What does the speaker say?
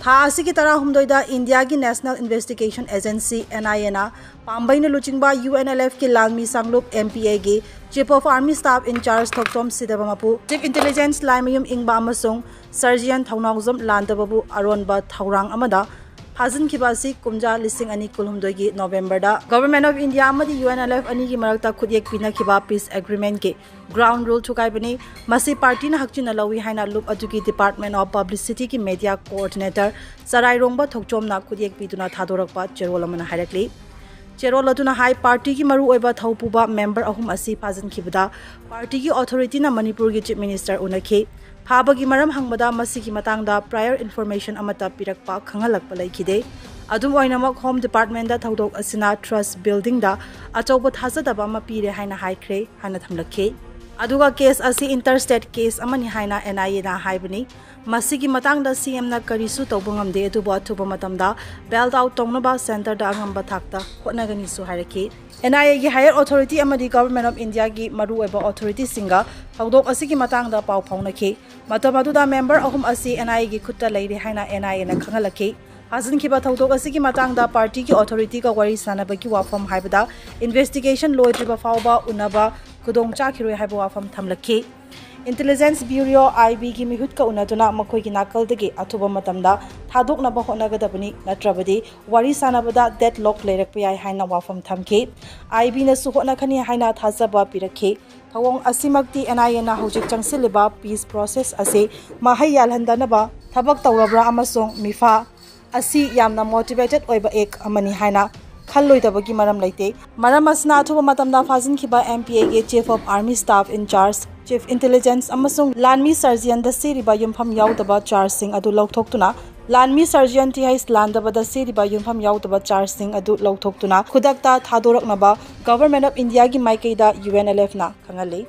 था की तरह हुमदोइदा इंडिया की नेशनल इन्वेस्टिगेशन एजेंसी NIA ना पाम्बई ने लुचिंगबा UNLF के लालमी सांगलुप MPA के chief of army staff in charge थोक्तोम सिदबमपु चीफ इंटेलिजेंस लाइमयुम इंगबा अमसुंग सर्जियन थौनाउजम लांदबबु अरोनबा थौरांग अमदा फाजन किबासी कुमजा लिसिंग अनि कुलहुमदोगी नवंबर दा गवर्नमेंट ऑफ इंडिया अमदी UNLF अनि की मरकता खुदियक पिना खिबा पीस एग्रीमेंट के ग्राउंड रूल थुकाइबनी मसी पार्टी ना हकचिन लवी हाइना लुप अदुगी डिपार्टमेंट ऑफ पब्लिसिटी की मीडिया कोऑर्डिनेटर सराइरोंबा थोक्चोमना खुदियक पिदुना थादोरकपा चेरोल अमना हाइरकली चेरोल अदुना हाई पार्टी की मरु ओइबा थौपुबा मेंबर अहुम असी फाजन खिबदा पार्टी की अथॉरिटी ना मणिपुर की चीफ मिनिस्टर उनखे फाबगी मरम हंगबदा मसी की मतांगदा प्रायर इन्फॉर्मेशन अमता पिरकपा खंगलकपा लैखिदे अदुम ओइनमक होम डिपार्टमेंट दा थौदोक असिना ट्रस्ट बिल्डिंग दा अचौब थाजदबा अमा पीरे हाइना हाइख्रे हाइना थमलखे अदुगा केस असी इंटरस्टेट केस अमनि हाइना NIA ना हाइबनी मसी की मतांगदा CM ना करिसु तौबंगमदे अदुबो अथुबा मतमदा बेल्ट आउट तौनबा सेंटर दा अंगंबा थाकता होटनागनिसु हाइरखे NIA की हायर अथॉरिटी अमदी गवर्नमेंट ऑफ इंडिया की मरु ओइबा अथॉरिटी सिंगा थौदोक असी की मतांगदा पाउ फाउनखे मतम अदुदा मेंबर अहुम असी NIA की खुत्ता लैरे हाइना NIA ना खंगलखे हाजन की थौदोक असी की मतांगदा पार्टी की अथॉरिटी का वरी सानबकी वाफम हाइबदा इन्वेस्टिगेशन लोइद्रिबा फाउबा उनबा खुदोंग चाखिरोय हाइबा वाफम थमलखे इंटेलिजेंस ब्यूरो IB की मिहुत का उनदुना मखोय की नाकलदगी अथुबा मतमदा थादोकनबा होनगदबनी नत्रबदी वरी सानबदा डेडलॉक लेरकपा याय हाइना वाफम थमखे IB न सुहोनखनी हाइना थाजबा पिरखे थवोंग असिमक्ति NIA ना हौजिक चंगसिलिबा पीस प्रोसेस असे माहै यालहंदनबा थबक तौरब्रा अमसोंग मिफा असी यामना मोटिवेटेड ओइबा एक अमनी हाइना खल्लोइदबगी मरम लैते मरम असना अथुबा मतमदा फाजिन खिबा MPA के chief of army staff in charge chief intelligence अमसोंग लानमी सर्जियन द सेरिबा युमफम याउदबा चार्ज सिंग अदु लौथोक्तुना लानमी सर्जियन तिहाइस लांदबा द सेरिबा युमफम याउदबा चार्ज सिंग अदु लौथोक्तुना खुदकता थादोरकनबा गवर्नमेंट ऑफ इंडिया की माइकेदा UNLF ना खंगले